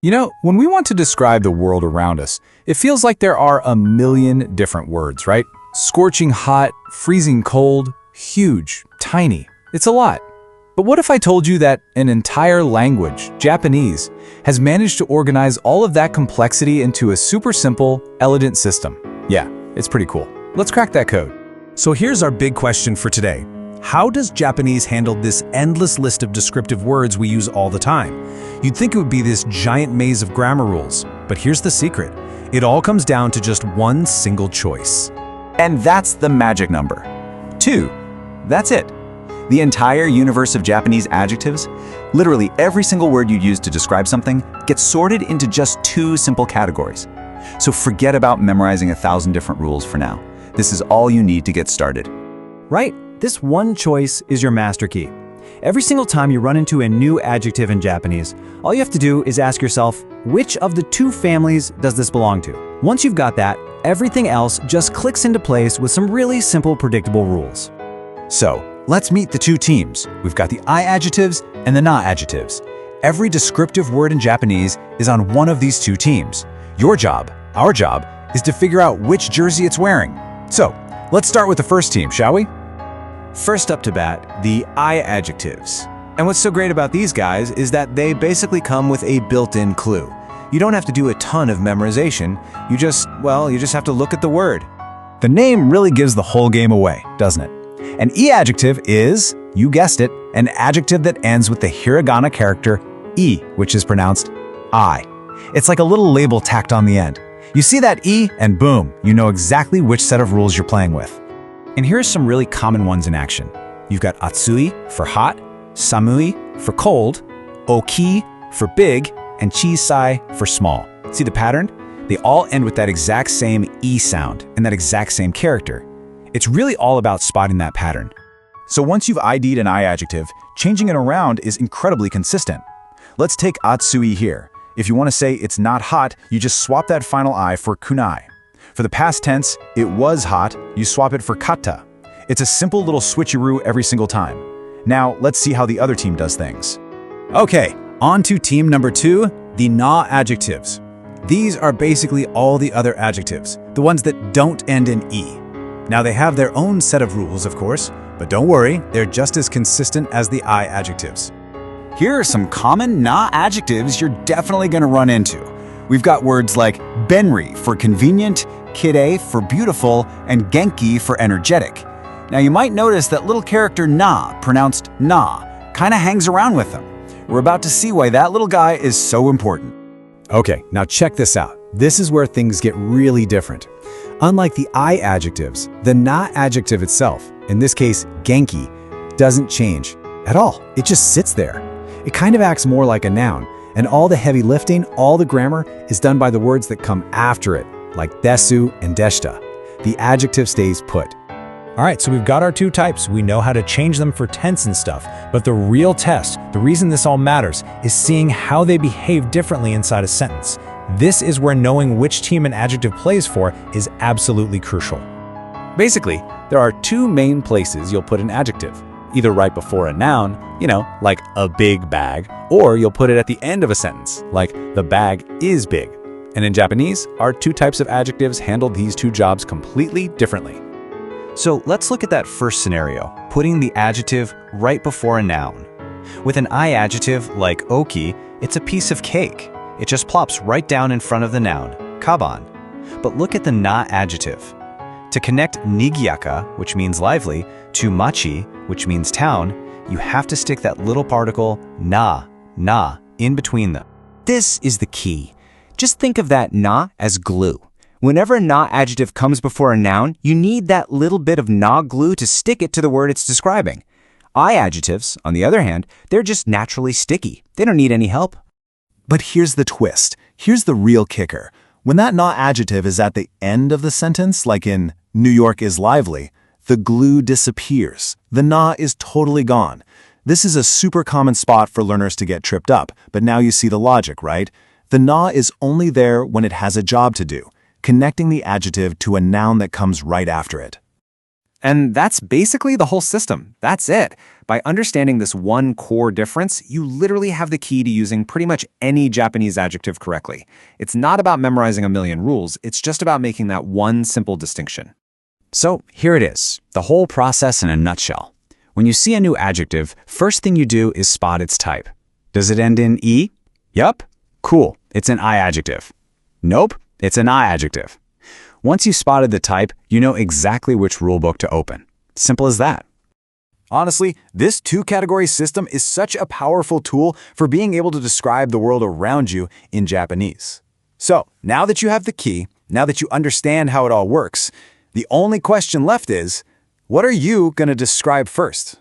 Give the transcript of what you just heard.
You know, when we want to describe the world around us, it feels like there are a million different words, right? Scorching hot, freezing cold, huge, tiny. It's a lot. But what if I told you that an entire language, Japanese, has managed to organize all of that complexity into a super simple, elegant system? Yeah, it's pretty cool. Let's crack that code. So here's our big question for today. How does Japanese handle this endless list of descriptive words we use all the time? You'd think it would be this giant maze of grammar rules, but here's the secret. It all comes down to just one single choice. And that's the magic number. 2. That's it. The entire universe of Japanese adjectives, literally every single word you use to describe something, gets sorted into just 2 simple categories. So forget about memorizing 1,000 different rules for now. This is all you need to get started. Right? This one choice is your master key. Every single time you run into a new adjective in Japanese, all you have to do is ask yourself, which of the 2 families does this belong to? Once you've got that, everything else just clicks into place with some really simple, predictable rules. So, let's meet the 2 teams. We've got the I adjectives and the na adjectives. Every descriptive word in Japanese is on one of these 2 teams. Your job, our job, is to figure out which jersey it's wearing. So, let's start with the first team, shall we? First up to bat, the I adjectives. And what's so great about these guys is that they basically come with a built-in clue. You don't have to do a ton of memorization. You just have to look at the word. The name really gives the whole game away, doesn't it? An E adjective is, you guessed it, an adjective that ends with the hiragana character E, which is pronounced I. It's like a little label tacked on the end. You see that E, and boom, you know exactly which set of rules you're playing with. And here's some really common ones in action. You've got atsui for hot, samui for cold, oki for big, and chisai for small. See the pattern? They all end with that exact same E sound and that exact same character. It's really all about spotting that pattern. So once you've ID'd an I adjective, changing it around is incredibly consistent. Let's take atsui here. If you want to say it's not hot, you just swap that final I for kunai. For the past tense, it was hot, you swap it for katta. It's a simple little switcheroo every single time. Now, let's see how the other team does things. Okay, on to team number 2, the na adjectives. These are basically all the other adjectives, the ones that don't end in E. Now they have their own set of rules, of course, but don't worry, they're just as consistent as the I adjectives. Here are some common na adjectives you're definitely going to run into. We've got words like benri for convenient, kirei for beautiful, and genki for energetic. Now you might notice that little character na, pronounced na, kind of hangs around with them. We're about to see why that little guy is so important. Okay, now check this out. This is where things get really different. Unlike the I adjectives, the na adjective itself, in this case genki, doesn't change at all. It just sits there. It kind of acts more like a noun, and all the heavy lifting, all the grammar, is done by the words that come after it, like desu and deshita. The adjective stays put. All right, so we've got our 2 types. We know how to change them for tense and stuff, but the real test, the reason this all matters, is seeing how they behave differently inside a sentence. This is where knowing which team an adjective plays for is absolutely crucial. Basically, there are 2 main places you'll put an adjective. Either right before a noun, like a big bag, or you'll put it at the end of a sentence, like the bag is big. And in Japanese, our 2 types of adjectives handle these 2 jobs completely differently. So let's look at that first scenario, putting the adjective right before a noun. With an I adjective like oki, it's a piece of cake. It just plops right down in front of the noun, kaban. But look at the na adjective. To connect nigiyaka, which means lively, to machi, which means town, you have to stick that little particle na in between them. This is the key. Just think of that na as glue. Whenever a na adjective comes before a noun, you need that little bit of na glue to stick it to the word it's describing. I adjectives, on the other hand, they're just naturally sticky. They don't need any help. But here's the twist. Here's the real kicker. When that na adjective is at the end of the sentence, like in New York is lively, the glue disappears. The na is totally gone. This is a super common spot for learners to get tripped up, but now you see the logic, right? The na is only there when it has a job to do, connecting the adjective to a noun that comes right after it. And that's basically the whole system. That's it. By understanding this one core difference, you literally have the key to using pretty much any Japanese adjective correctly. It's not about memorizing a million rules, it's just about making that one simple distinction. So here it is, the whole process in a nutshell. When you see a new adjective, first thing you do is spot its type. Does it end in E? Yup. Cool, it's an I adjective. Nope, it's an I adjective. Once you spotted the type, you know exactly which rulebook to open. Simple as that. Honestly, this two-category system is such a powerful tool for being able to describe the world around you in Japanese. So, now that you have the key, now that you understand how it all works, the only question left is, what are you going to describe first?